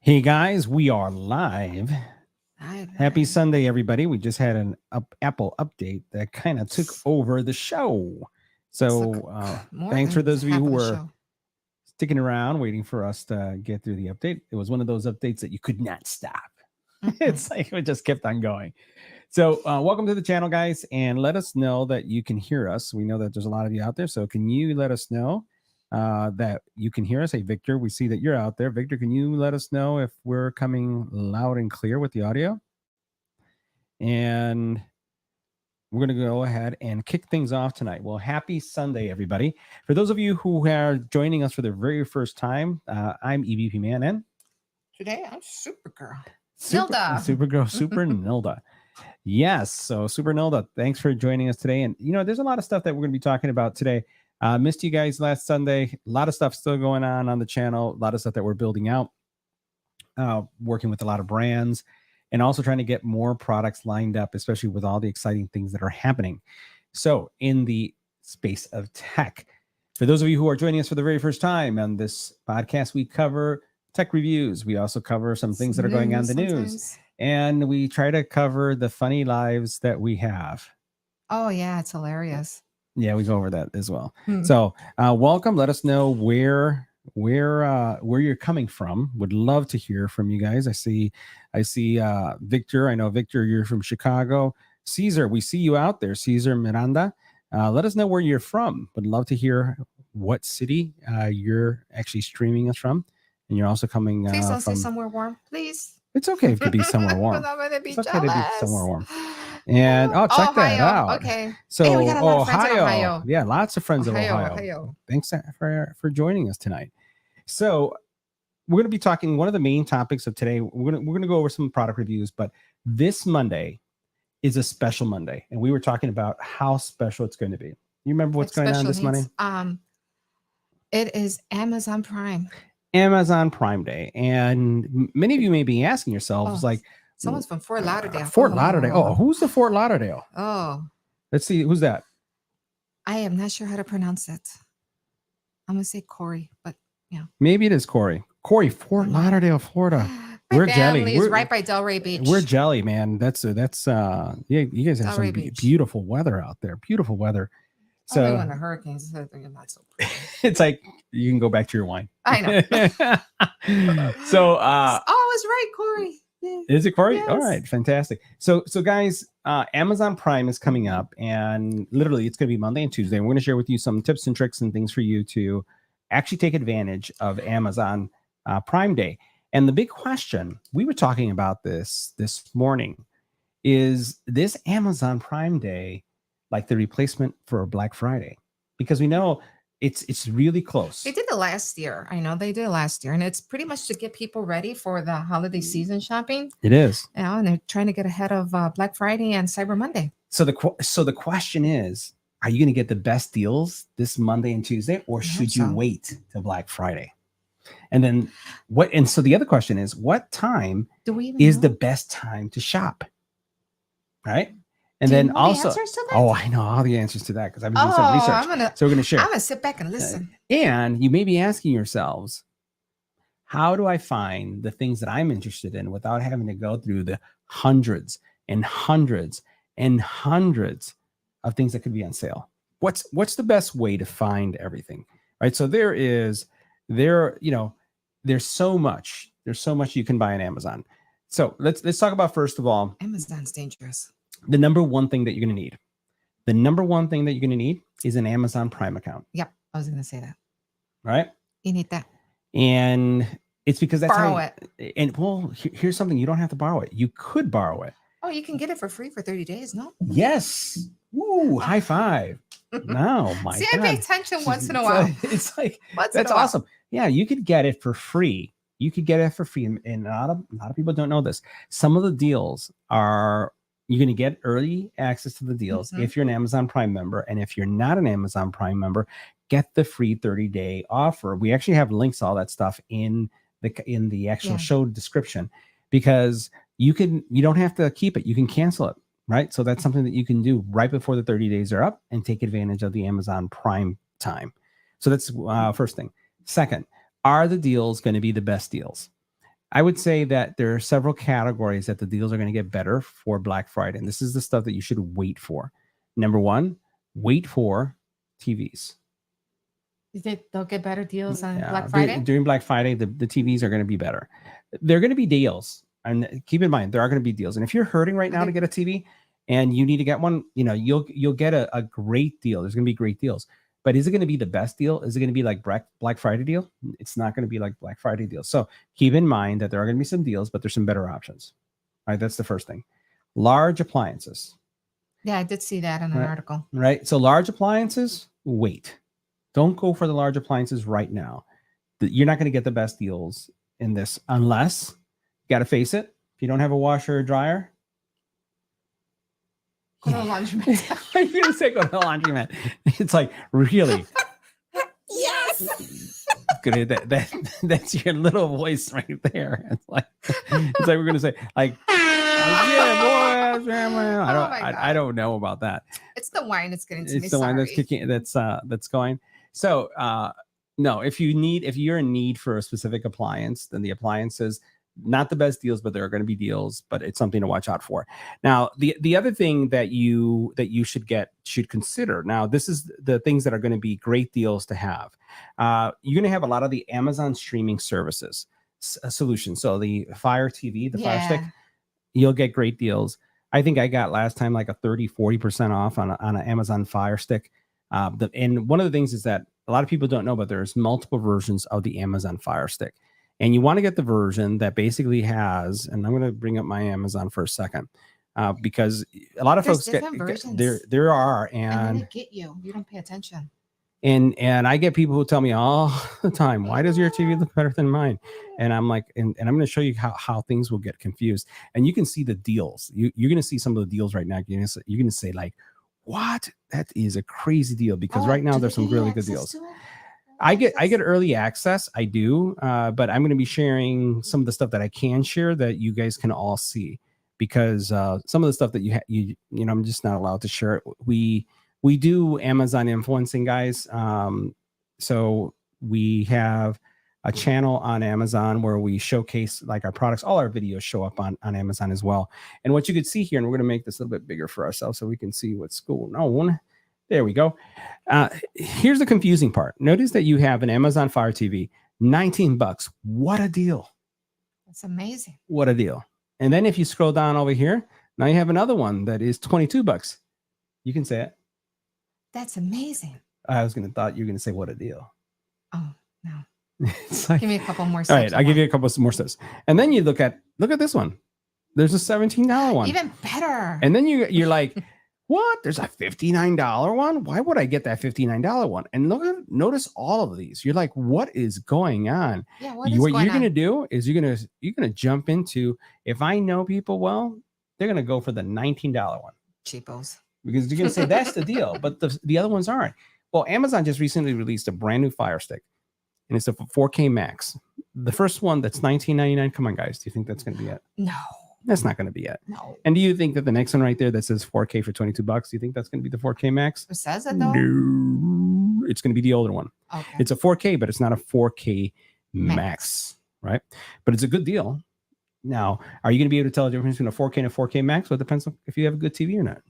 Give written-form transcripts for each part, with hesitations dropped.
Hey guys, we are live. Hi, Happy hi. Sunday, everybody. We just had an Apple update that kind of took over the show. It's like So more thanks for than those of you half who of the were show. sticking around waiting for us to get through the update. It was one of those updates that you could not stop. Mm-mm. It's like it just kept on going. So welcome to the channel, guys, and let us know that you can hear us. We know that there's a lot of you out there. So can you let us know that you can hear us? Hey, Victor, we see that you're out there. Victor, can you let us know if we're coming loud and clear with the audio? And we're going to go ahead and kick things off tonight. Well, happy Sunday, everybody. For those of you who are joining us for the very first time, I'm EVP Man and Today I'm Supergirl. Super Nilda. Supergirl, Super Nilda. Yes. So, Super Nilda, thanks for joining us today. And, there's a lot of stuff that we're going to be talking about today. Missed you guys last Sunday. A lot of stuff still going on the channel, a lot of stuff that we're building out, working with a lot of brands, and also trying to get more products lined up, especially with all the exciting things that are happening. So, in the space of tech, for those of you who are joining us for the very first time on this podcast, we cover tech reviews. We also cover some things that are going on in the news. And we try to cover the funny lives that we have. Oh yeah, it's hilarious. Yeah, we go over that as well. So welcome. Let us know where you're coming from. Would love to hear from you guys. I see Victor. I know Victor, you're from Chicago. Caesar, we see you out there. Caesar Miranda. Let us know where you're from. Would love to hear what city you're actually streaming us from. And you're also coming Please don't from say somewhere warm, please. It's okay if it could be somewhere warm. I'm gonna be It's okay jealous. to be somewhere warm. And check Ohio. that out. Okay. So hey, we got a lot of friends in Ohio. Yeah, lots of friends in Ohio. Ohio. Thanks for joining us tonight. So we're going to be talking. One of the main topics of today, we're going to go over some product reviews. But this Monday is a special Monday, and we were talking about how special it's going to be. You remember what's going on this Monday? It is Amazon Prime. Amazon Prime Day, and many of you may be asking yourselves, like, someone's from Fort Lauderdale. Fort Lauderdale. Oh, who's the Fort Lauderdale? Oh, let's see, who's that? I am not sure how to pronounce it. I'm gonna say Corey, but yeah, maybe it is Corey. Fort Lauderdale, Florida. We're jelly. We're right by Delray Beach. We're jelly, man. That's yeah. You guys have some beautiful weather out there. Beautiful weather. So only when the hurricanes hit, they're not so pretty. It's like you can go back to your wine. I know. So it's right, Corey. Yeah. Is it Corey? Yes. All right, fantastic. So guys, Amazon Prime is coming up, and literally it's going to be Monday and Tuesday. And we're going to share with you some tips and tricks and things for you to actually take advantage of Amazon Prime Day. And the big question, we were talking about this morning, is this Amazon Prime Day like the replacement for Black Friday? Because we know it's really close. They did it last year. I know they did it last year, and it's pretty much to get people ready for the holiday season shopping. It is. And they're trying to get ahead of Black Friday and Cyber Monday. So the question is, are you going to get the best deals this Monday and Tuesday, or should you wait till Black Friday? And then what? And so the other question is, what time is the best time to shop? Right. And then also, I know all the answers to that because I've been doing some research. So we're going to share. I'm going to sit back and listen. And you may be asking yourselves, how do I find the things that I'm interested in without having to go through the hundreds and hundreds and hundreds of things that could be on sale? What's the best way to find everything? Right. So there's so much you can buy on Amazon. So let's talk about, first of all, Amazon's dangerous. The number one thing that you're going to need. The number one thing that you're going to need is an Amazon Prime account. Yep, I was going to say that. Right? You need that. And it's because that's borrow it. And well, here's something. You don't have to borrow it. You could borrow it. Oh, you can get it for free for 30 days, no? Yes. Woo, high five. No, my See, God. I pay attention once in a while. It's like, that's awesome. Yeah, you could get it for free. And a lot of people don't know this. Some of the deals are, you're going to get early access to the deals if you're an Amazon Prime member. And if you're not an Amazon Prime member, get the free 30-day offer. We actually have links to all that stuff in the actual show description, because you don't have to keep it. You can cancel it, right? So that's something that you can do right before the 30 days are up and take advantage of the Amazon Prime time. So that's first thing. Second, are the deals going to be the best deals? I would say that there are several categories that the deals are going to get better for Black Friday. And this is the stuff that you should wait for. Number one, wait for TVs. You think they'll get better deals on Yeah, Black Friday? during Black Friday, the TVs are going to be better. They're going to be deals. And keep in mind, there are going to be deals. And if you're hurting right now to get a TV and you need to get one, you'll get a great deal. There's going to be great deals. But is it going to be the best deal? Is it going to be like Black Friday deal? It's not going to be like Black Friday deal. So keep in mind that there are going to be some deals, but there's some better options. All right, that's the first thing. Large appliances. Yeah, I did see that in an article. Right. So large appliances, wait. Don't go for the large appliances right now. You're not going to get the best deals in this unless, you got to face it, if you don't have a washer or dryer. Go to the laundromat. You're going to say go to the laundromat. It's like, really? Yes. Good. That's your little voice right there. It's like we're going to say, like, yeah, boy. I don't know about that. It's the wine that's getting to me. It's the wine that's kicking. That's going. So no, if you're in need for a specific appliance, then the appliances, not the best deals, but there are going to be deals, but it's something to watch out for. Now, the other thing that you should consider. Now, this is the things that are going to be great deals to have. You're going to have a lot of the Amazon streaming services solutions. So the Fire TV, the Fire Stick, you'll get great deals. I think I got last time like a 30-40% off on an Amazon Fire Stick. And one of the things is that a lot of people don't know, but there's multiple versions of the Amazon Fire Stick. And you want to get the version that basically has, and I'm going to bring up my Amazon for a second, because a lot of folks there are, and they get you. You don't pay attention. And I get people who tell me all the time, why does your TV look better than mine? And I'm like, and I'm going to show you how things will get confused. And you can see the deals. You're going to see some of the deals right now. You're going to say like, what? That is a crazy deal, because right now there's some really good deals. I get early access. I do, but I'm going to be sharing some of the stuff that I can share that you guys can all see, because some of the stuff that you I'm just not allowed to share it. We do Amazon influencing, guys. So we have a channel on Amazon where we showcase like our products. All our videos show up on Amazon as well. And what you could see here, and we're going to make this a little bit bigger for ourselves so we can see what's going on. There we go. Here's the confusing part. Notice that you have an Amazon Fire TV, $19. What a deal. That's amazing. What a deal. And then if you scroll down over here, now you have another one that is $22. You can say it. That's amazing. I was thought you were going to say what a deal. Oh, no. It's like, give me a couple more steps. All right, I'll give you a couple more steps. And then you look at this one. There's a $17 one. Even better. And then you're like, what? There's a $59 one? Why would I get that $59 one? And notice all of these. You're like, what is going on? Yeah, what you're going to do is you're going to jump into, if I know people well, they're going to go for the $19 one. Cheapos. Because you're going to say that's the deal, but the other ones aren't. Well, Amazon just recently released a brand new Fire Stick, and it's a 4K Max. The first one that's $19.99. Come on, guys. Do you think that's going to be it? No. That's not going to be it. No. And do you think that the next one right there that says 4K for $22, do you think that's going to be the 4K Max? It says it though? No. It's going to be the older one. Okay. It's a 4K, but it's not a 4K Max, right? But it's a good deal. Now, are you going to be able to tell the difference between a 4K and a 4K Max? Well, it depends on if you have a good TV or not.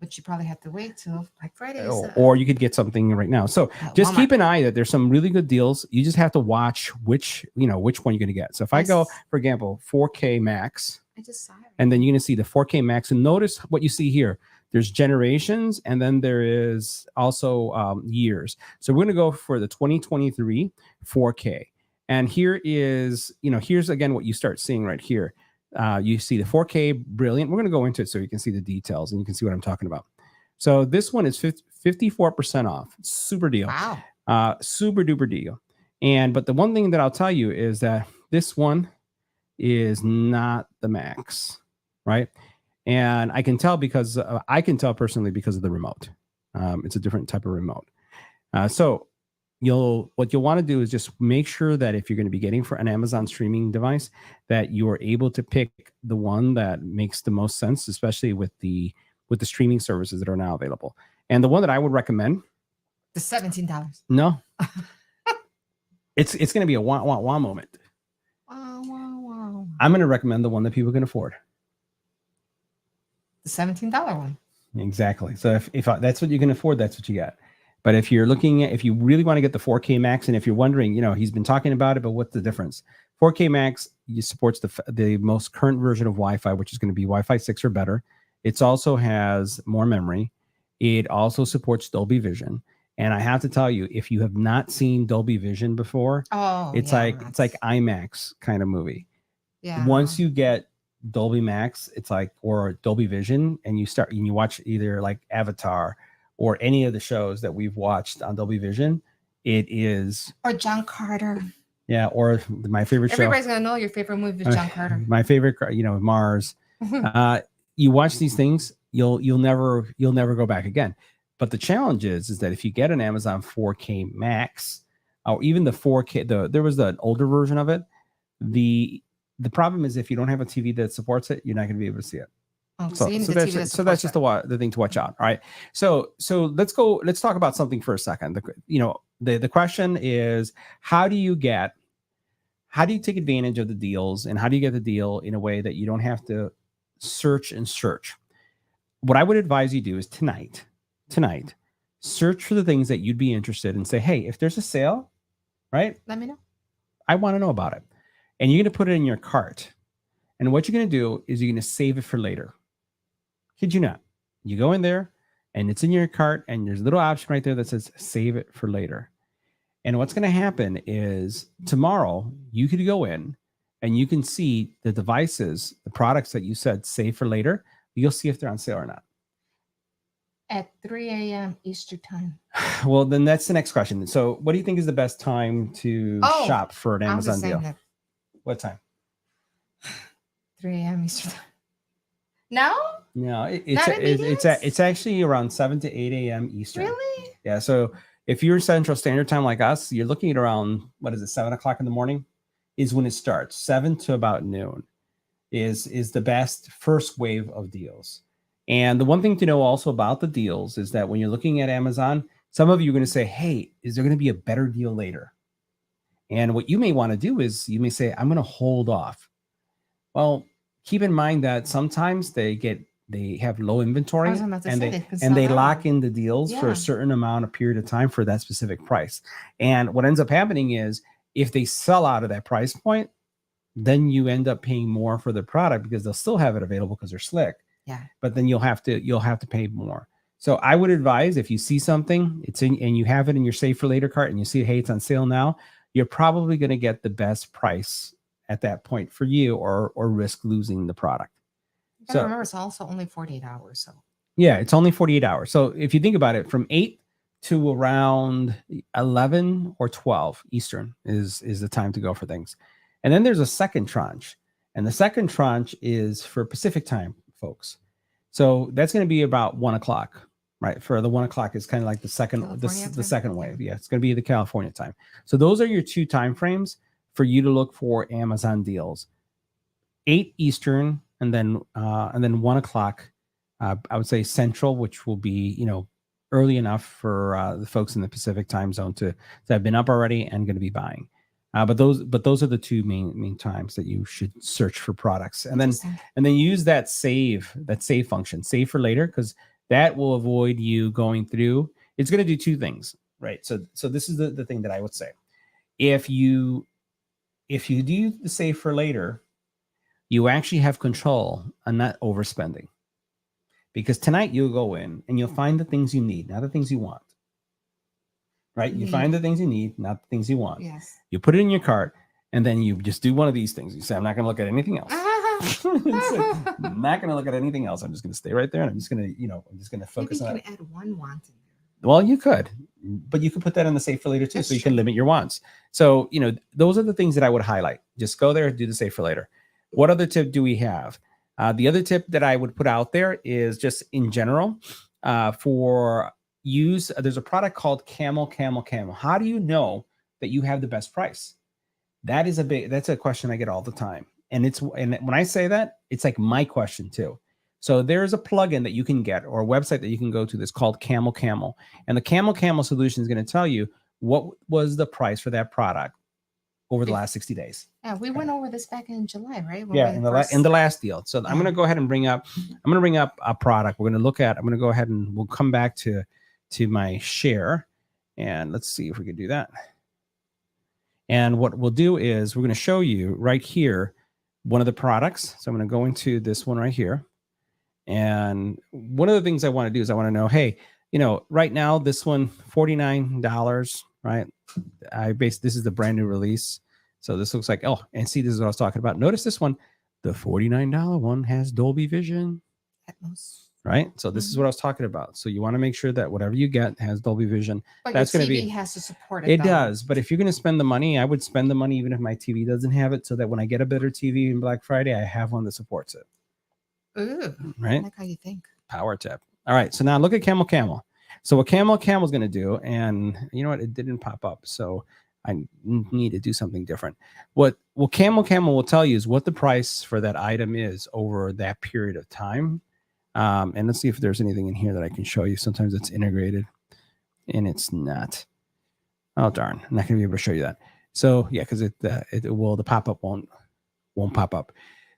But you probably have to wait till Black Friday. Or you could get something right now. So just keep an eye that there's some really good deals. You just have to watch which one you're going to get. So if I go, for example, 4K Max, I just saw it. And then you're going to see the 4K Max. And notice what you see here. There's generations, and then there is also years. So we're going to go for the 2023 4K. And here is, here's again what you start seeing right here. You see the 4K, brilliant. We're going to go into it so you can see the details and you can see what I'm talking about. So this one is 54% off. Super deal. Wow. Super duper deal. But the one thing that I'll tell you is that this one is not the Max, right? And I can tell personally because of the remote. It's a different type of remote. So what you'll want to do is just make sure that if you're going to be getting for an Amazon streaming device, that you are able to pick the one that makes the most sense, especially with the streaming services that are now available. And the one that I would recommend, the $17. No, it's going to be a wah wah wah moment. I'm going to recommend the one that people can afford. The $17 one. Exactly. So if that's what you can afford, that's what you got. But if you're looking at, if you really want to get the 4K Max, and if you're wondering, he's been talking about it, but what's the difference? 4K Max supports the most current version of Wi-Fi, which is going to be Wi-Fi 6 or better. It also has more memory. It also supports Dolby Vision. And I have to tell you, if you have not seen Dolby Vision before, it's like IMAX kind of movie. Yeah. Once you get Dolby Max, it's like, or Dolby Vision, and you watch either like Avatar or any of the shows that we've watched on Dolby Vision, it is. Or John Carter. Yeah, or my favorite show. Everybody's gonna know your favorite movie is John Carter. My favorite, Mars. You watch these things, you'll never go back again. But the challenge is that if you get an Amazon 4K Max, or even the 4K, there was an older version of it. The problem is if you don't have a TV that supports it, you're not going to be able to see it. Oh, so that's just the thing to watch out. All right. So let's talk about something for a second. The question is, how do you take advantage of the deals, and how do you get the deal in a way that you don't have to search? What I would advise you do is tonight, search for the things that you'd be interested in. Say, hey, if there's a sale, right? Let me know. I want to know about it. And you're going to put it in your cart. And what you're going to do is you're going to save it for later. Kid you not. You go in there and it's in your cart, and there's a little option right there that says save it for later. And what's going to happen is tomorrow you could go in and you can see the devices, the products that you said save for later. You'll see if they're on sale or not. At 3 a.m. Eastern time. Well, then that's the next question. So what do you think is the best time to shop for an Amazon deal? What time? 3 a.m. Eastern time. No? No, it's actually around 7 to 8 a.m. Eastern. Really? Yeah. So if you're Central Standard Time like us, you're looking at around, 7 o'clock in the morning is when it starts. 7 to about noon is the best first wave of deals. And the one thing to know also about the deals is that when you're looking at Amazon, some of you are going to say, hey, is there going to be a better deal later? And what you may want to do is you may say, I'm going to hold off. Well, keep in mind that sometimes they have low inventory, and they lock in the deals for a certain amount of period of time for that specific price. And what ends up happening is if they sell out of that price point, then you end up paying more for the product because they'll still have it available because they're slick. Yeah. But then you'll have to pay more. So I would advise, if you see something, and you have it in your save for later cart, and you see, hey, it's on sale now, you're probably going to get the best price at that point for you, or risk losing the product. So remember, it's also only 48 hours. So yeah, it's only 48 hours. So if you think about it, from 8 to around 11 or 12 Eastern is the time to go for things. And then there's a second tranche, and the second tranche is for Pacific time folks. So that's going to be about 1 o'clock, right? For the 1 o'clock is kind of like the second wave. Yeah, it's going to be the California time. So those are your two time frames for you to look for Amazon deals. 8 Eastern, and then 1 o'clock, I would say Central, which will be, early enough for the folks in the Pacific time zone to have been up already and going to be buying. But those are the two main times that you should search for products, and then use that save function, save for later, because that will avoid you going through. It's going to do two things, right? So this is the thing that I would say. If you do the save for later, you actually have control on not overspending, because tonight you'll go in and you'll find the things you need, not the things you want. Right? You find the things you need, not the things you want. Yes. You put it in your cart, and then you just do one of these things. You say, I'm not going to look at anything else. I'm not going to look at anything else. I'm just going to stay right there, and I'm just going to focus on it. Maybe you can add one want in there. Well, you could, but you could put that in the save for later too. So you can limit your wants. So, those are the things that I would highlight. Just go there, do the save for later. What other tip do we have? The other tip that I would put out there is just in general for use. There's a product called Camel. How do you know that you have the best price? That's a question I get all the time. And when I say that, it's like my question too. So there's a plugin that you can get, or a website that you can go to that's called Camel. And the Camel solution is going to tell you what was the price for that product over the last 60 days. Yeah, we went over this back in July, right? When Yeah, we in the first- in the last deal. So I'm Yeah. going to go ahead and bring up a product. We're going to look at. I'm going to go ahead and we'll come back to my share, and let's see if we can do that. And what we'll do is we're going to show you right here one of the products. So I'm going to go into this one right here. And one of the things I want to do is I want to know, hey, you know, right now this one $49, right? This is the brand new release. So this looks like, oh, and see, this is what I was talking about. Notice this one, the $49 one has Dolby Vision. Atmos. Right. So this is what I was talking about. So you want to make sure that whatever you get has Dolby Vision. But That's going to your TV be has to support it. it though. does. But if you're going to spend the money, I would spend the money even if my TV doesn't have it, so that when I get a better TV in Black Friday, I have one that supports it. Ooh, Right. I like how you think. Power tip. All right. So now look at Camel Camel. So what Camel Camel is going to do, and you know what? It didn't pop up. So I need to do something different. What Camel Camel will tell you is what the price for that item is over that period of time. And let's see if there's anything in here that I can show you. Sometimes it's integrated and it's not. Oh, darn. I'm not going to be able to show you that. So yeah, because the pop-up won't pop up.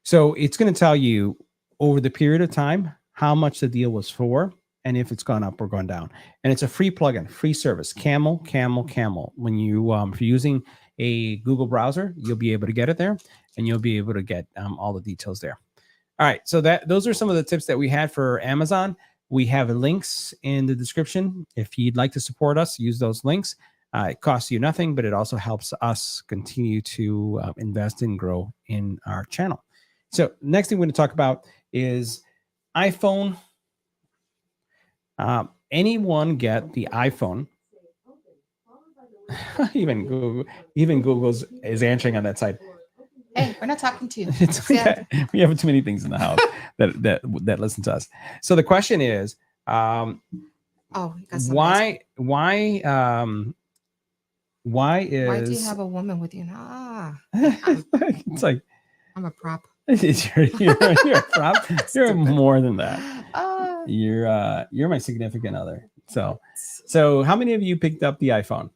So it's going to tell you over the period of time how much the deal was for, and if it's gone up or gone down. And it's a free plugin, free service. Camel. When you if you're using a Google browser, you'll be able to get it there, and you'll be able to get all the details there. All right, so those are some of the tips that we had for Amazon. We have links in the description. If you'd like to support us, use those links. It costs you nothing, but it also helps us continue to invest and grow in our channel. So next thing we're going to talk about is iPhone. Anyone get the iPhone? even Google's is answering on that side. Hey, we're not talking to you. It's okay. We have too many things in the house that listen to us. So the question is, why do you have a woman with you? It's like I'm a prop. you're a prop. You're more than that. You're my significant other. So how many of you picked up the iPhone?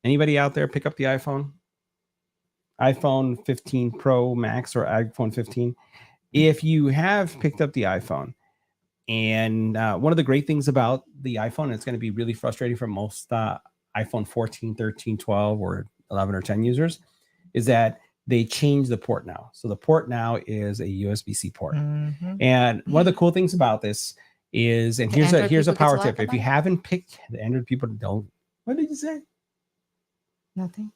Anybody out there pick up the iPhone 15 Pro Max or iPhone 15? If you have picked up the iPhone, and one of the great things about the iPhone, it's going to be really frustrating for most iPhone 14, 13, 12, or 11 or 10 users, is that they changed the port now. So the port now is a USB-C port. Mm-hmm. And one of the cool things about this is, and here's a power tip. If you haven't picked the Android people, don't. What did you say? Nothing.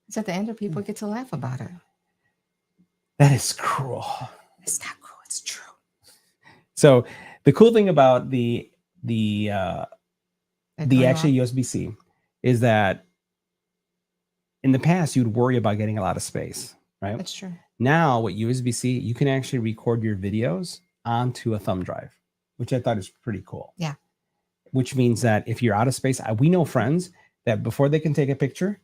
It's at the end of people get to laugh about it. That is cruel. It's not cruel. It's true. So the cool thing about the actual USB-C is that in the past you'd worry about getting a lot of space, right? That's true. Now with USB-C, you can actually record your videos onto a thumb drive, which I thought is pretty cool. Yeah. Which means that if you're out of space, we know friends that before they can take a picture,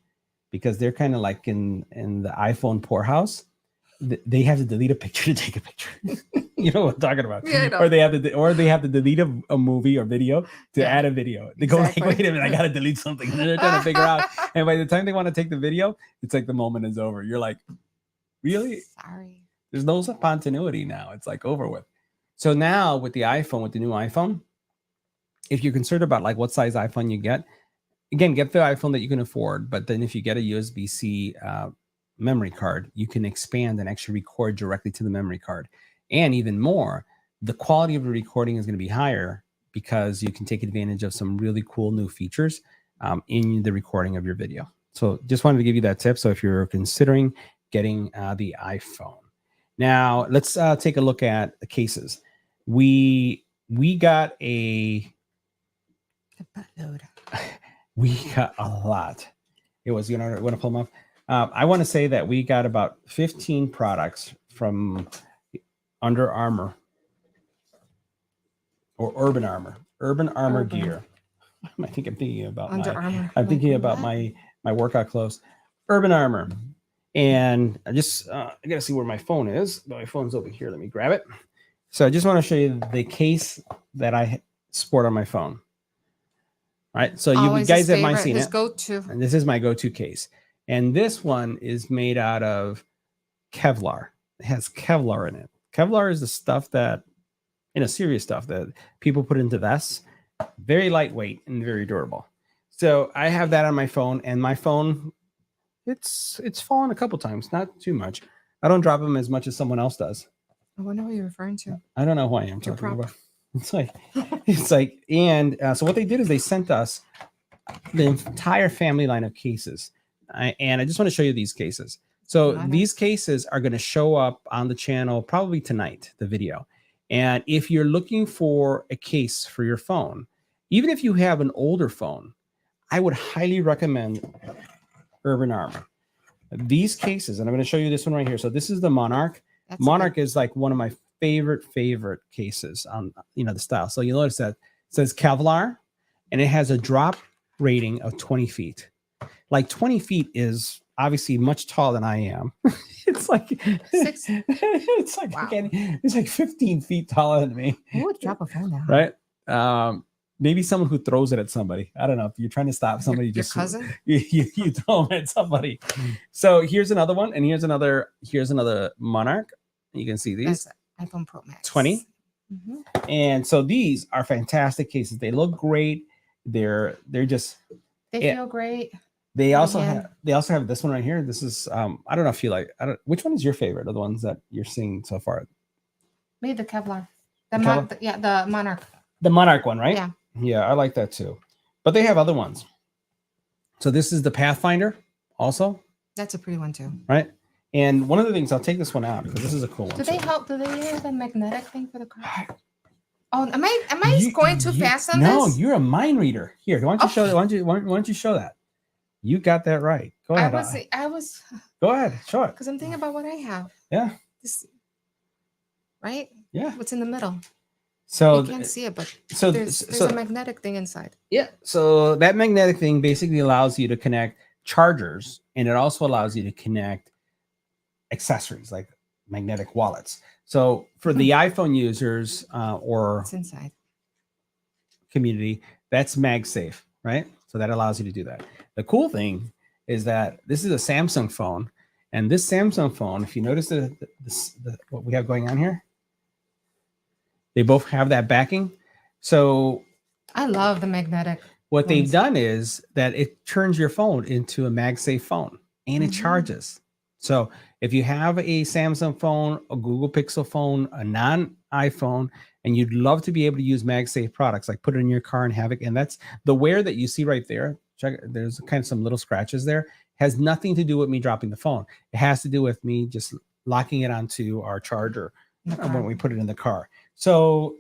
because they're kind of like in the iPhone poorhouse, they have to delete a picture to take a picture. You know what I'm talking about? Yeah, or they have to delete a movie or video to add a video. They go like, wait a minute, I gotta delete something. And they're trying to figure out. And by the time they want to take the video, it's like the moment is over. You're like, really? Sorry. There's no continuity now. It's like over with. So now with the new iPhone, if you're concerned about like what size iPhone you get, again, get the iPhone that you can afford. But then if you get a USB-C memory card, you can expand and actually record directly to the memory card. And even more, the quality of the recording is going to be higher because you can take advantage of some really cool new features in the recording of your video. So just wanted to give you that tip. So if you're considering getting the iPhone. Now let's take a look at the cases. We got a buttload. We got a lot. It was, want to pull them up? I want to say that we got about 15 products from Under Armour or Urban Armour gear. I think I'm thinking about Under Armour. I'm thinking about my workout clothes. Urban Armour. And I gotta see where my phone is. My phone's over here. Let me grab it. So I just want to show you the case that I sport on my phone. All right, so you guys have mine seen it. Go-to. And this is my go-to case. And this one is made out of Kevlar. It has Kevlar in it. Kevlar is the stuff that, serious stuff that people put into vests. Very lightweight and very durable. So I have that on my phone, and my phone, it's fallen a couple times, not too much. I don't drop them as much as someone else does. I wonder who you're referring to. I don't know who I am Your talking prop. about. And so what they did is they sent us the entire family line of cases. And I just want to show you these cases. So these cases are going to show up on the channel probably tonight, the video. And if you're looking for a case for your phone, even if you have an older phone, I would highly recommend Urban Armor. These cases, and I'm going to show you this one right here. So this is the Monarch. That's Monarch is like one of my favorite cases on, the style. So you'll notice that it says Kevlar, and it has a drop rating of 20 feet. Like 20 feet is obviously much taller than I am. It's like it's like wow. It's like 15 feet taller than me. Who would drop a phone down? Right? Maybe someone who throws it at somebody. I don't know. If you're trying to stop somebody, your cousin, you throw them at somebody. So here's another one, and here's another Monarch. You can see these. That's iPhone Pro Max 20. And so these are fantastic cases. They look great. They're just feel great. They also have this one right here. This is I don't know if you like. Which one is your favorite of the ones that you're seeing so far? Maybe the Kevlar. The Monarch. The Monarch one, right? Yeah. Yeah, I like that too. But they have other ones. So this is the Pathfinder also. That's a pretty one too. Right? And one of the things, I'll take this one out because this is a cool one. Do they have the magnetic thing for the car? Oh, am I going too fast on this? No, you're a mind reader. Here, why don't you show that? Why don't you show that? You got that right. Go ahead. I was. Go ahead. Show it. Because I'm thinking about what I have. Yeah. Right? Yeah. What's in the middle? So you can't see it, but so there's a magnetic thing inside. Yeah. So that magnetic thing basically allows you to connect chargers, and it also allows you to connect accessories like magnetic wallets. So for the iPhone users or it's inside community, that's MagSafe, right? So that allows you to do that. The cool thing is that this is a Samsung phone, and this Samsung phone, if you notice what we have going on here, they both have that backing. So I love the magnetic. What they've done is that it turns your phone into a MagSafe phone, and it charges. So if you have a Samsung phone, a Google Pixel phone, a non-iPhone, and you'd love to be able to use MagSafe products, like put it in your car and have it, and that's the wear that you see right there. Check, there's kind of some little scratches there. Has nothing to do with me dropping the phone. It has to do with me just locking it onto our charger when we put it in the car. So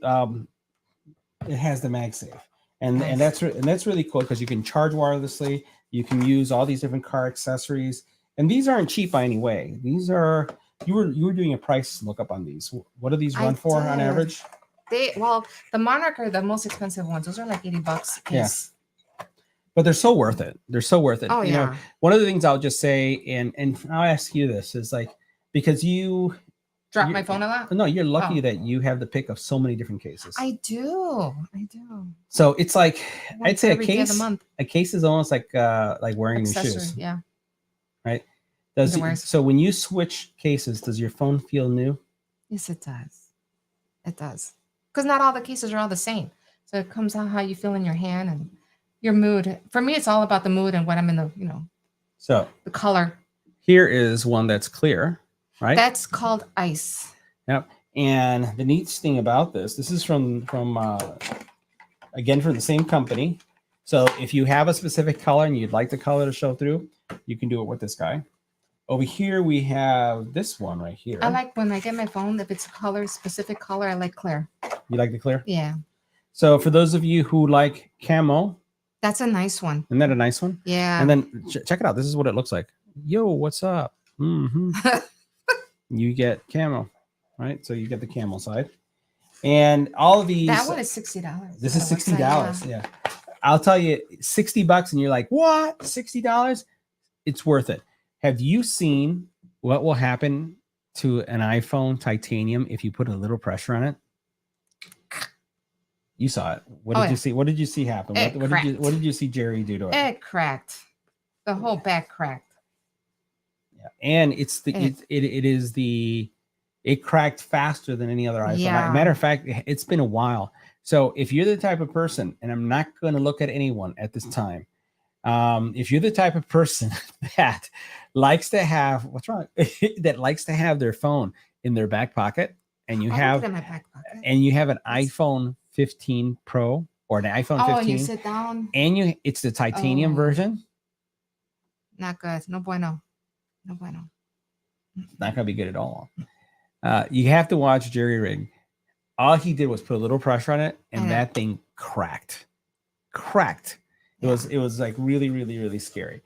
it has the MagSafe, and that's really cool because you can charge wirelessly. You can use all these different car accessories, and these aren't cheap by any way. These are you were doing a price lookup on these. What do these run for on average? The Monarch are the most expensive ones. Those are like $80 a piece. Yeah. But they're so worth it. They're so worth it. Oh, you know, one of the things I'll just say, and I'll ask you this, is like, because you drop my phone a lot? No, you're lucky that you have the pick of so many different cases. I do. So it's like, I'd say a case is almost like wearing new shoes. Yeah. Right? So when you switch cases, does your phone feel new? Yes, it does. It does. Because not all the cases are all the same. So it comes on how you feel in your hand and your mood. For me, it's all about the mood and what I'm in the, so the color. Here is one that's clear, right? That's called ice. Yep. And the neat thing about this is from again, from the same company. So if you have a specific color and you'd like the color to show through, you can do it with this guy. Over here, we have this one right here. I like when I get my phone, if it's a specific color, I like clear. You like the clear? Yeah. So for those of you who like camo. That's a nice one. Isn't that a nice one? Yeah. And then check it out. This is what it looks like. Yo, what's up? You get camo, right? So you get the camo side. And all of these. That one is $60. This is $60. Yeah. I'll tell you, $60 and you're like, what? $60? It's worth it. Have you seen what will happen to an iPhone titanium if you put a little pressure on it? You saw it. What did you see? What did you see happen? What did you see Jerry do to it? It cracked. The whole back cracked. And it's the It- it is the it cracked faster than any other iPhone. Yeah. Matter of fact, it's been a while. So if you're the type of person, and I'm not going to look at anyone at this time, if you're the type of person that likes to have what's wrong, that likes to have their phone in their back pocket, and you I'll put have it in my back pocket. an iPhone 15 Pro or an iPhone 15, and you sit down. and it's the titanium version. Not good. No bueno. No bueno. It's not going to be good at all. You have to watch Jerry Rig. All he did was put a little pressure on it, and that thing cracked. It was like really, really, really scary.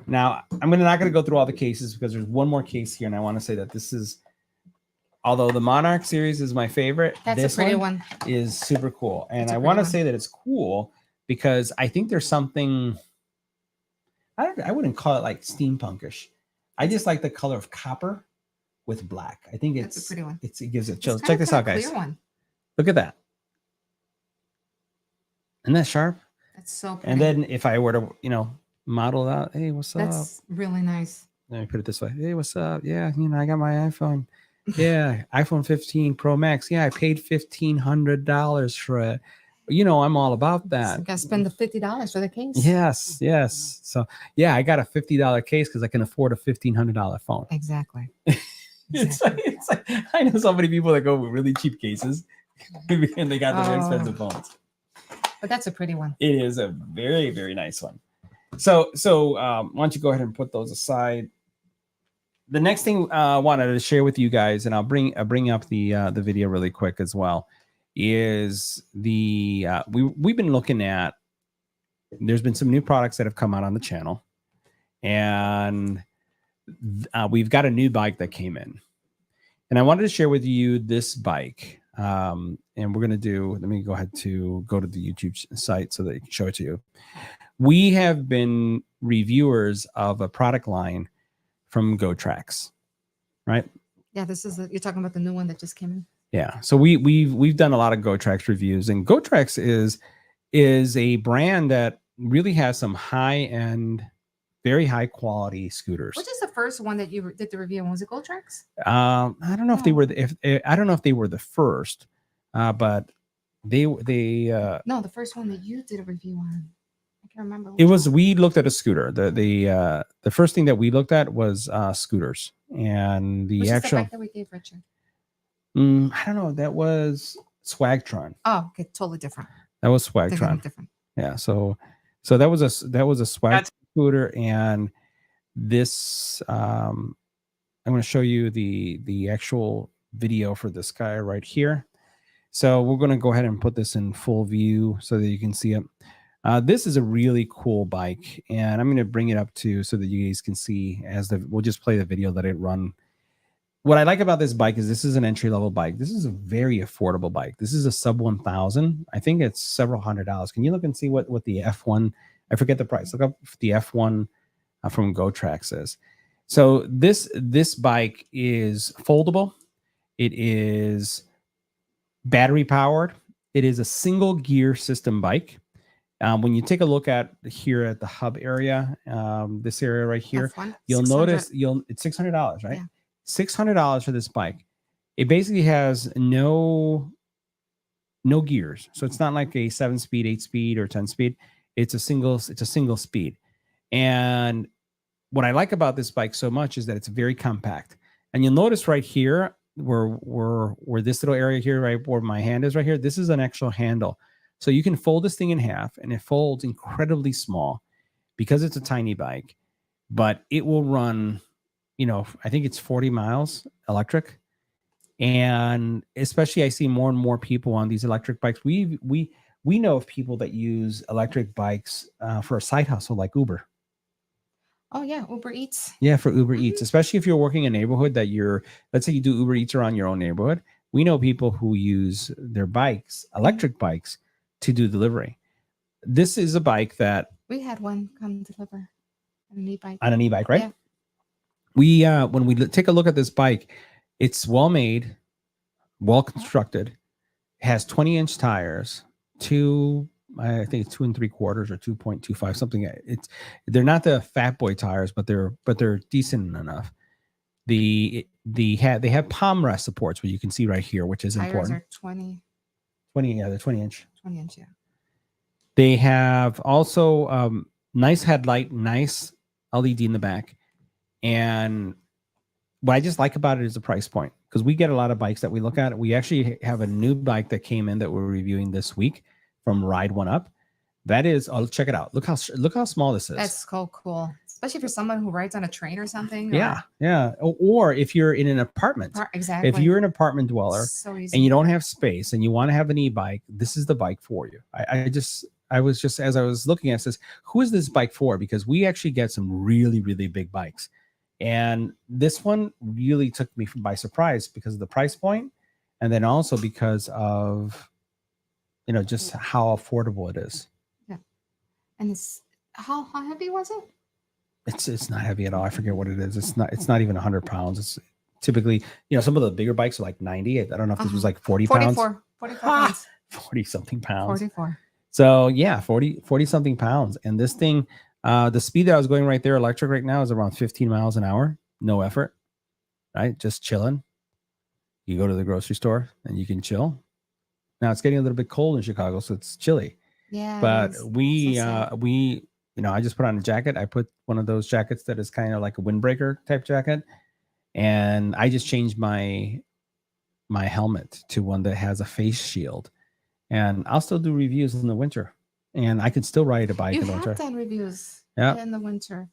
Now, I'm not going to go through all the cases because there's one more case here, and I want to say that this is, although the Monarch series is my favorite, That's this a pretty one. is super cool. And I want to say that it's cool because I think there's something, I wouldn't call it like steampunkish. I just like the color of copper with black. I think it's a pretty one. It gives it chills. Check this out, guys. Clear one. Look at that. Isn't that sharp? That's so pretty. And then if I were to, model it out, hey, what's up? That's really nice. Let me put it this way. Hey, what's up? Yeah, I got my iPhone. Yeah, iPhone 15 Pro Max. Yeah, I paid $1,500 for it. I'm all about that. So I got to spend the $50 for the case. Yes. So yeah, I got a $50 case because I can afford a $1,500 phone. Exactly. It's like I know so many people that go with really cheap cases and they got the very expensive phones. But that's a pretty one. It is a very, very nice one. So why don't you go ahead and put those aside? The next thing I wanted to share with you guys, and I'll bring up the video really quick as well, is the we've been looking at. There's been some new products that have come out on the channel, and we've got a new bike that came in, and I wanted to share with you this bike. And we're going to let me go ahead to go to the YouTube site so that I can show it to you. We have been reviewers of a product line from GoTrax, right? Yeah, you're talking about the new one that just came in. Yeah. So we've done a lot of GoTrax reviews, and GoTrax is a brand that really has some high-end, very high quality scooters. Which is the first one that you did the review on? Was it GoTrax? I don't know if they were I don't know if they were the first, but they no, the first one that you did a review on. I can't remember. It was we looked at a scooter. The first thing that we looked at was scooters, and the actual. The bike that we gave Richard? I don't know. That was Swagtron. Oh, okay, totally different. That was Swagtron. Different. Yeah. So that was a Swag scooter, and this I'm going to show you the actual video for this guy right here. So we're going to go ahead and put this in full view so that you can see it. This is a really cool bike, and I'm going to bring it up so that you guys can see we'll just play the video, let it run. What I like about this bike is this is an entry-level bike. This is a very affordable bike. This is a sub 1,000. I think it's several $100s. Can you look and see what the F1, I forget the price. Look up the F1 from GoTrax is. So this bike is foldable. It is battery powered. It is a single gear system bike. When you take a look at here at the hub area, this area right here, F1, you'll notice it's $600, right? Yeah. $600 for this bike. It basically has no gears. So it's not like a 7-speed, 8-speed, or 10-speed. It's a single speed. And what I like about this bike so much is that it's very compact. And you'll notice right here where this little area here, right where my hand is right here, this is an actual handle. So you can fold this thing in half, and it folds incredibly small because it's a tiny bike, but it will run, I think it's 40 miles electric. And especially I see more and more people on these electric bikes. We know of people that use electric bikes for a side hustle like Uber. Oh yeah, Uber Eats. Yeah, for Uber Eats, especially if you're working in a neighborhood that let's say you do Uber Eats around your own neighborhood. We know people who use their bikes, electric bikes, to do delivery. This is a bike that we had one come deliver on an e-bike. On an e-bike, right? Yeah. When we take a look at this bike, it's well made, well constructed, has 20-inch tires, I think it's 2 3/4 or 2.25 something. They're not the fat boy tires, but they're decent enough. they have palm rest supports, which you can see right here, which is Tires important. are 20 Yeah, they're 20-inch. 20-inch, yeah. They have also nice headlight, nice LED in the back. And what I just like about it is the price point, because we get a lot of bikes that we look at. We actually have a new bike that came in that we're reviewing this week from Ride One Up. That is, oh, check it out. Look how small this is. That's so cool, especially for someone who rides on a train or something. Yeah, yeah. Or if you're in an apartment, exactly. if you're an apartment dweller so easy. and you don't have space and you want to have an e-bike, this is the bike for you. I was just, as I was looking at it, says, who is this bike for? Because we actually get some really, really big bikes. And this one really took me by surprise because of the price point, and then also because of, just how affordable it is. Yeah. And it's how heavy was it? It's not heavy at all. I forget what it is. It's not even 100 pounds. It's typically, some of the bigger bikes are like 90. I don't know if this was like 40 pounds. 44 pounds. 40 something pounds. 44. So yeah, 40 something pounds. And this thing, the speed that I was going right there, electric right now, is around 15 miles an hour. No effort, right? Just chilling. You go to the grocery store and you can chill. Now it's getting a little bit cold in Chicago, so it's chilly. Yeah. But I just put on a jacket. I put one of those jackets that is kind of like a windbreaker type jacket. And I just changed my helmet to one that has a face shield. And I'll still do reviews in the winter. And I can still ride a bike in the winter. You have done reviews in the winter.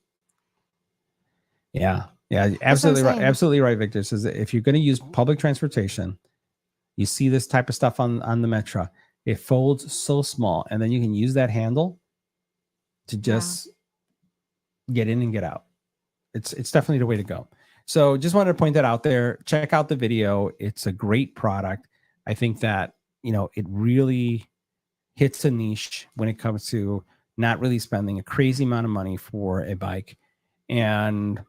Yeah. Yeah. Absolutely right. Absolutely right, Victor. Says that if you're going to use public transportation, you see this type of stuff on the Metra. It folds so small. And then you can use that handle to just get in and get out. It's definitely the way to go. So just wanted to point that out there. Check out the video. It's a great product. I think that, it really hits a niche when it comes to not really spending a crazy amount of money for a bike. And,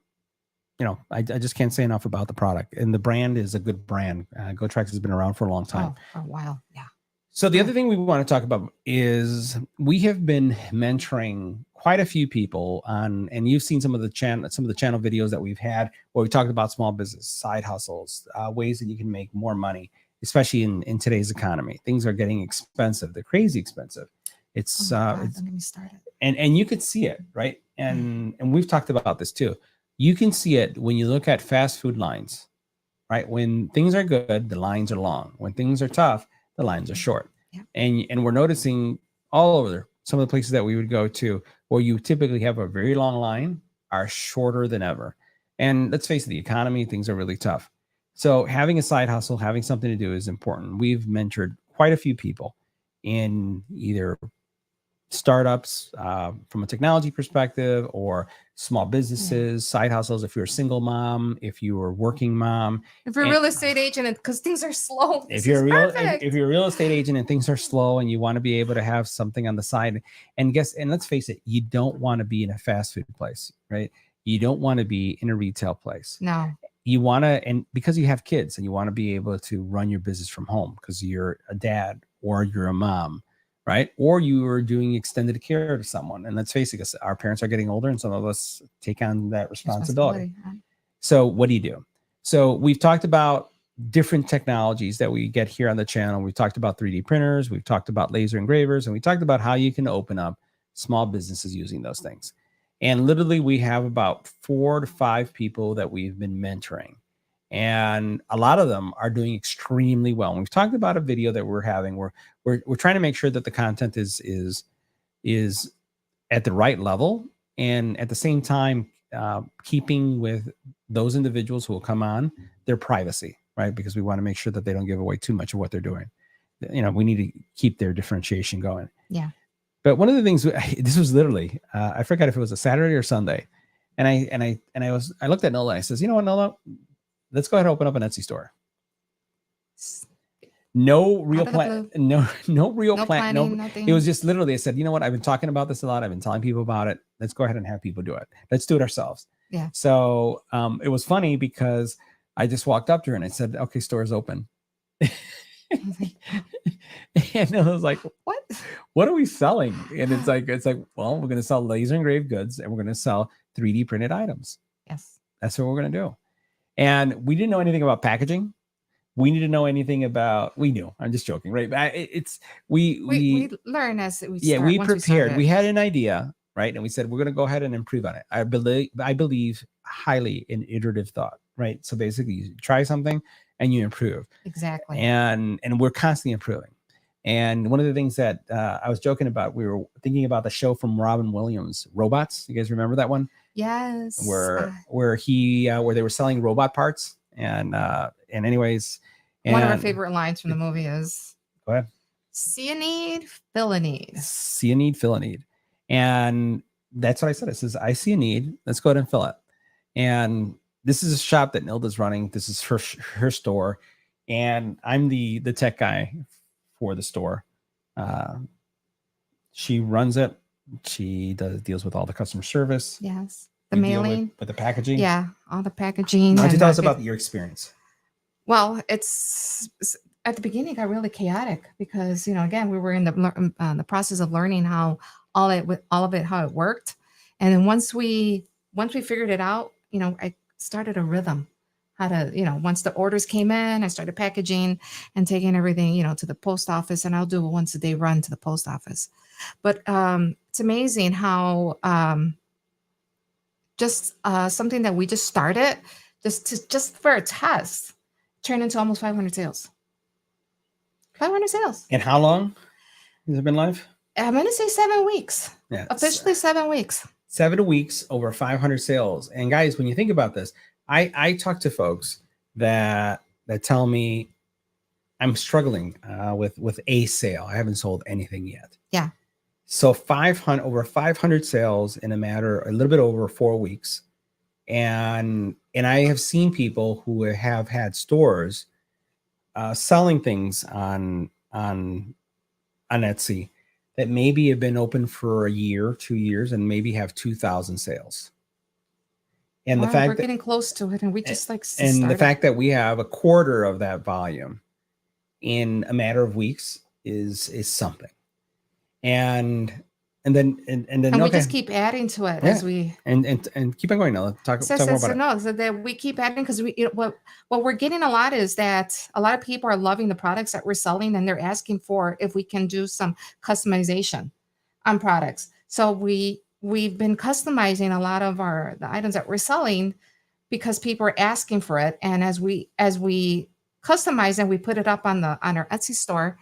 I just can't say enough about the product. And the brand is a good brand. GoTrax has been around for a long time. Oh, for a while. Yeah. So the other thing we want to talk about is we have been mentoring quite a few people on, and you've seen some of the channel videos that we've had where we talked about small business, side hustles, ways that you can make more money, especially in today's economy. Things are getting expensive. They're crazy expensive. It's don't get me started. And you could see it, right? And we've talked about this too. You can see it when you look at fast food lines, right? When things are good, the lines are long. When things are tough, the lines are short. Yeah. And we're noticing all over some of the places that we would go to where you typically have a very long line are shorter than ever. And let's face it, the economy, things are really tough. So having a side hustle, having something to do is important. We've mentored quite a few people in either startups from a technology perspective, or small businesses, side hustles. If you're a single mom, if you are a working mom, if you're a real estate agent, because things are slow. If you're a real estate agent and things are slow, and you want to be able to have something on the side, and let's face it, you don't want to be in a fast food place, right? You don't want to be in a retail place. No. You want to, and because you have kids and you want to be able to run your business from home because you're a dad or you're a mom, right? Or you are doing extended care to someone. And let's face it, our parents are getting older and some of us take on that responsibility. So what do you do? So we've talked about different technologies that we get here on the channel. We've talked about 3D printers. We've talked about laser engravers, and we talked about how you can open up small businesses using those things. And literally we have about 4 to 5 people that we've been mentoring. And a lot of them are doing extremely well. And we've talked about a video that we're having where we're trying to make sure that the content is at the right level, and at the same time keeping with those individuals who will come on their privacy, right? Because we want to make sure that they don't give away too much of what they're doing. We need to keep their differentiation going. Yeah. But one of the things, this was literally, I forgot if it was a Saturday or Sunday, and I looked at Nola and I says, you know what, Nola, let's go ahead and open up an Etsy store. No real plan. No real plan. Nothing. It was just literally, I said, you know what? I've been talking about this a lot. I've been telling people about it. Let's go ahead and have people do it. Let's do it ourselves. Yeah. So it was funny because I just walked up to her and I said, okay, store's open. And I was like, what are we selling? And it's like, well, we're going to sell laser engraved goods and we're going to sell 3D printed items. Yes. That's what we're going to do. And we didn't know anything about packaging. We need to know anything about. We knew. I'm just joking, right? But it's We learn as we yeah, start. we Once we start prepared. it. We had an idea, right? And we said we're going to go ahead and improve on it. I believe highly in iterative thought, right? So basically, you try something and you improve, Exactly. and we're constantly improving. And one of the things that I was joking about, we were thinking about the show from Robin Williams, Robots. You guys remember that one? Yes. Where they were selling robot parts, and anyways, one of our favorite lines from the movie is, go ahead. See a need, fill a need. See a need, fill a need. And that's what I said. It says, I see a need. Let's go ahead and fill it. And this is a shop that Nilda's running. This is her store. And I'm the tech guy for the store. She runs it. She deals with all the customer service. Yes. The mailing. With the packaging. Yeah. All the packaging. Why don't you tell us about your experience? Well, it's at the beginning got really chaotic because, again, we were in the process of learning how all of it how it worked. And then once we figured it out, I started a rhythm how to, once the orders came in, I started packaging and taking everything, to the post office, and I'll do a once a day run to the post office. But it's amazing how just something that we just started just for a test turned into almost 500 sales. 500 sales. And how long has it been live? I'm going to say 7 weeks. Yeah. Officially 7 weeks. 7 weeks, over 500 sales. And guys, when you think about this, I talk to folks that tell me I'm struggling with a sale. I haven't sold anything yet. Yeah. So over 500 sales in a little bit over 4 weeks. And I have seen people who have had stores selling things on Etsy that maybe have been open for a year, 2 years, and maybe have 2,000 sales. And the fact we're getting close to it, and we just the fact that we have a quarter of that volume in a matter of weeks is something. And then we just keep adding to it as we and keep on going. Now talk more about it. No, so that we keep adding because what we're getting a lot is that a lot of people are loving the products that we're selling, and they're asking for if we can do some customization on products. So we've been customizing a lot of the items that we're selling because people are asking for it, and as we customize and we put it up on our Etsy store.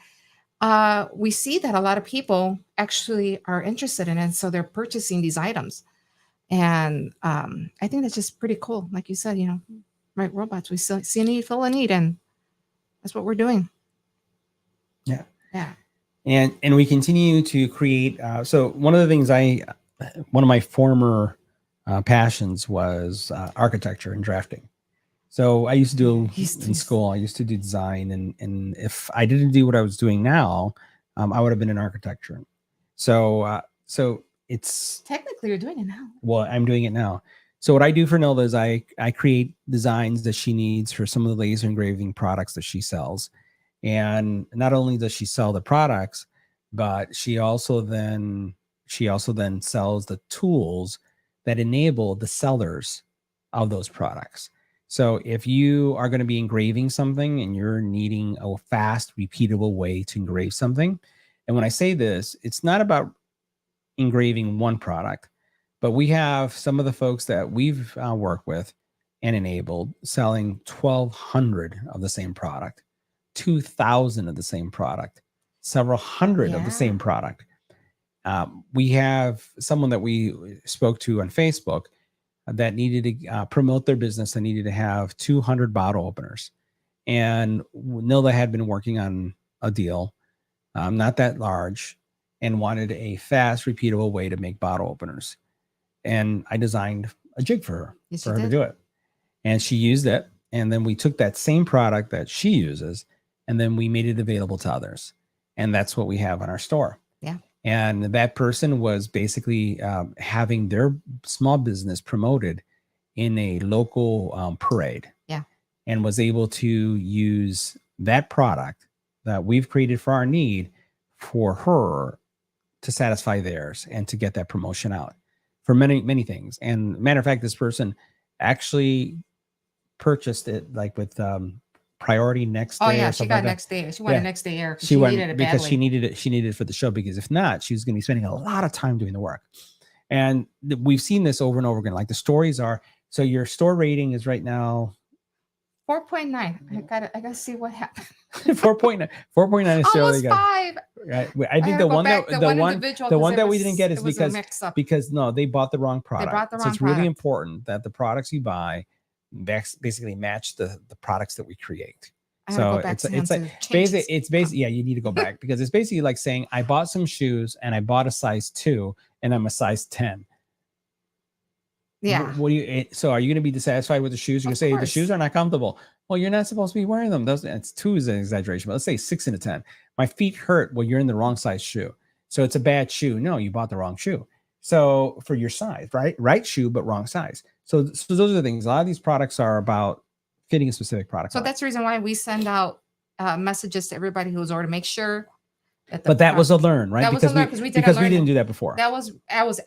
We see that a lot of people actually are interested in it, so they're purchasing these items, and I think that's just pretty cool. Like you said, right? Robots, we see a need, fill a need, and that's what we're doing. Yeah, yeah, and we continue to create. So one of the things one of my former passions was architecture and drafting. So I used to do in school, I used to do design. And if I didn't do what I was doing now, I would have been in architecture. So it's technically you're doing it now. Well, I'm doing it now. So what I do for Nilda is I create designs that she needs for some of the laser engraving products that she sells. And not only does she sell the products, but she also then sells the tools that enable the sellers of those products. So if you are going to be engraving something and you're needing a fast, repeatable way to engrave something, and when I say this, it's not about engraving one product, but we have some of the folks that we've worked with and enabled selling 1,200 of the same product, 2,000 of the same product, several hundred of the same product. We have someone that we spoke to on Facebook that needed to promote their business. They needed to have 200 bottle openers. And Nilda had been working on a deal, not that large, and wanted a fast, repeatable way to make bottle openers. And I designed a jig for her, to do it. And she used it. And then we took that same product that she uses, and then we made it available to others. And that's what we have on our store. Yeah. And that person was basically having their small business promoted in a local parade. Yeah. And was able to use that product that we've created for our need for her to satisfy theirs and to get that promotion out for many, many things. And matter of fact, this person actually purchased it like with priority next Oh day yeah, or she something got like that. next day. She wanted Yeah. next day air because She she went needed it because badly. she needed it. She needed it for the show, because if not, she was going to be spending a lot of time doing the work. And we've seen this over and over again. Like the stories are, so your store rating is right now 4.9. I gotta see what happened. 4.9. 4.9 is still Almost good. 5. Right. I I think had to the go one back. that The one individual, the 'cause one it that we didn't get it is was a mix up. because no, they bought the wrong product. bought the So wrong it's really product. important that the products you buy basically match the products that we create. I had to So go back it's to him it's like to change his- it's basically, yeah, you need to go back, because it's basically like saying I bought some shoes and I bought a size 2 and I'm a size 10. Yeah. What do you? So are you going to be dissatisfied with the shoes? You're going Of to say the course. shoes are not comfortable. Well, you're not supposed to be wearing them. It's 2 is an exaggeration, but let's say 6 and a 10. My feet hurt. Well, you're in the wrong size shoe, so it's a bad shoe. No, you bought the wrong shoe. So for your size, right shoe, but wrong size. So those are the things. A lot of these products are about fitting a specific product. So that's the reason why we send out messages to everybody who's ordered. Make sure that but that was a learn, right? That was a learn because we didn't do that before. That was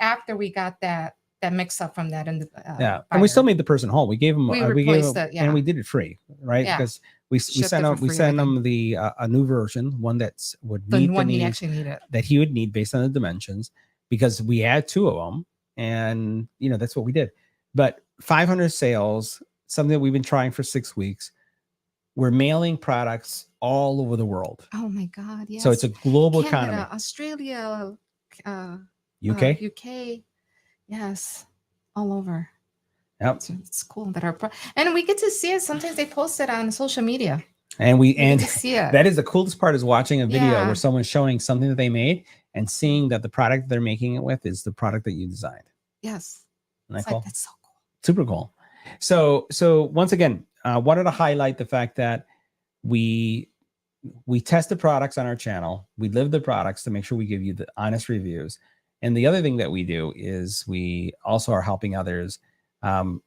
after we got that mix up from that. And yeah, and we still made the person whole. We gave them, we gave replaced them, it, yeah. and we did it free, right? Yeah. Because we sent them the a new version, one that's would meet the he needs actually needed, that he would need based on the dimensions, because we had 2 of them, and that's what we did. But 500 sales, something that we've been trying for 6 weeks. We're mailing products all over the world. Oh my God! Yes. So it's a global Canada, economy. Australia, UK. UK, yes, all over. Yep. It's cool that and we get to see it. Sometimes they post it on social media. And we get to see it. That is the coolest part, is watching a video where someone's showing something that they made and seeing that the product they're making it with is the product that you designed. Yes. Isn't that cool? That's so cool. Super cool. So once again, wanted to highlight the fact that we test the products on our channel. We live the products to make sure we give you the honest reviews. And the other thing that we do is we also are helping others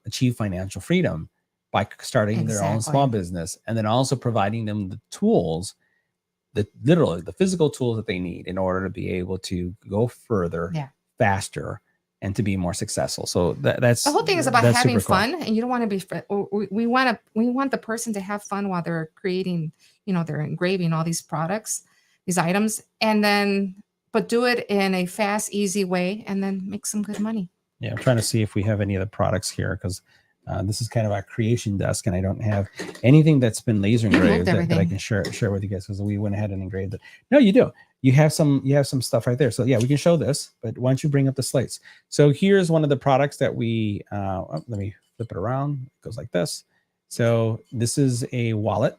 achieve financial freedom by starting their own small business, and then also providing them the tools, literally the physical tools that they need in order to be able to go further, faster, and to be more successful. So that's the whole thing is about having fun, and you don't want to be. We want the person to have fun while they're creating. They're engraving all these products, these items, and then but do it in a fast, easy way, and then make some good money. Yeah, I'm trying to see if we have any of the products here, because this is kind of our creation desk, and I don't have anything that's been laser engraved that I can share with you guys, because we went ahead and engraved it. No, you do. You have some stuff right there. So yeah, we can show this, but why don't you bring up the slates? So here's one of the products that we let me flip it around. It goes like this. So this is a wallet,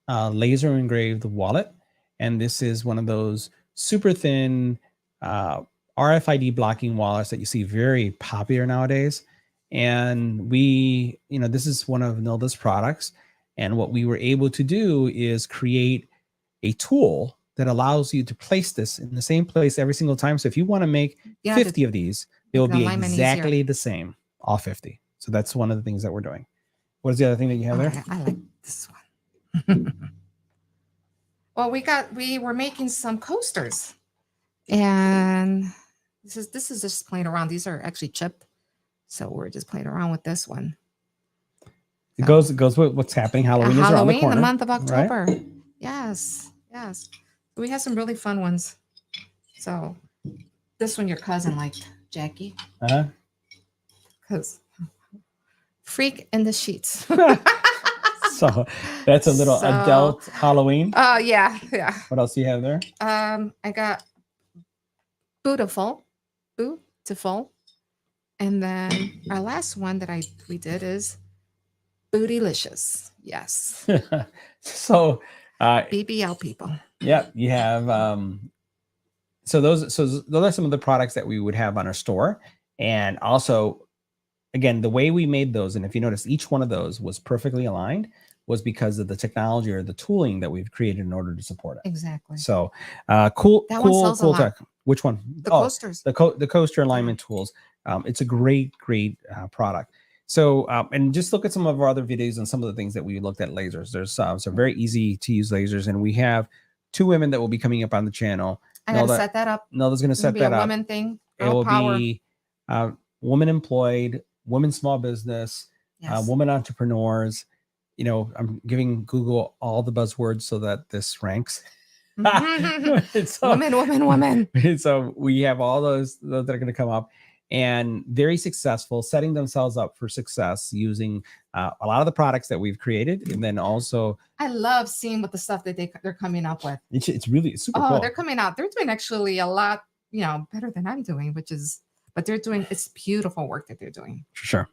laser engraved wallet, and this is one of those super thin RFID blocking wallets that you see very popular nowadays. And this is one of Nilda's products. And what we were able to do is create a tool that allows you to place this in the same place every single time. So if you want to make 50 of these, they will be exactly the same, all 50. So that's one of the things that we're doing. What is the other thing that you have there? I like this one. Well, we were making some coasters, and this is just playing around. These are actually chipped, so we're just playing around with this one. It goes with what's happening. Halloween is around the corner. The month of October. Right? Yes. We have some really fun ones. So this one your cousin liked, Jackie. Because freak in the sheets. So that's a little adult Halloween. Yeah. What else do you have there? I got beautiful, and then our last one that we did is bootylicious. Yes. So BBL people. Yeah, you have so those are some of the products that we would have on our store. And also, again, the way we made those, and if you notice, each one of those was perfectly aligned, was because of the technology or the tooling that we've created in order to support it. Exactly. So cool tech. Which one? The coasters. The coaster alignment tools. It's a great product. So and just look at some of our other videos and some of the things that we looked at lasers. There's some very easy to use lasers, and we have 2 women that will be coming up on the channel. I gotta set that up. Nelda's going to set that up. Woman thing. It will be woman employed, women small business. Yes. women entrepreneurs. You know, I'm giving Google all the buzzwords so that this ranks. Women. So we have all those that are going to come up, and very successful, setting themselves up for success using a lot of the products that we've created, and then also I love seeing what the stuff that they're coming up with. it's really super Oh, cool. they're coming out. They're doing actually a lot, better than I'm doing, but they're doing, it's beautiful work that they're doing. For sure.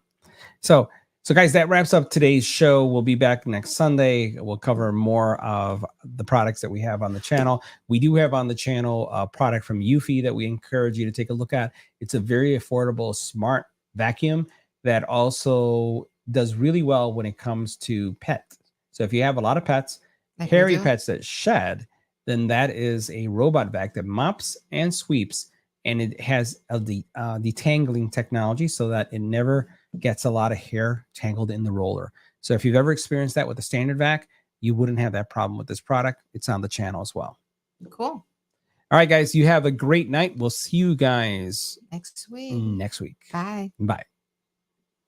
So guys, that wraps up today's show. We'll be back next Sunday. We'll cover more of the products that we have on the channel. We do have on the channel a product from Eufy that we encourage you to take a look at. It's a very affordable, smart vacuum that also does really well when it comes to pets. So if you have a lot of pets, Like hairy we do. pets that shed, then that is a robot vac that mops and sweeps, and it has a detangling technology so that it never gets a lot of hair tangled in the roller. So if you've ever experienced that with a standard vac, you wouldn't have that problem with this product. It's on the channel as well. Cool. All right, guys, you have a great night. We'll see you guys Next week. next week. Bye. Bye.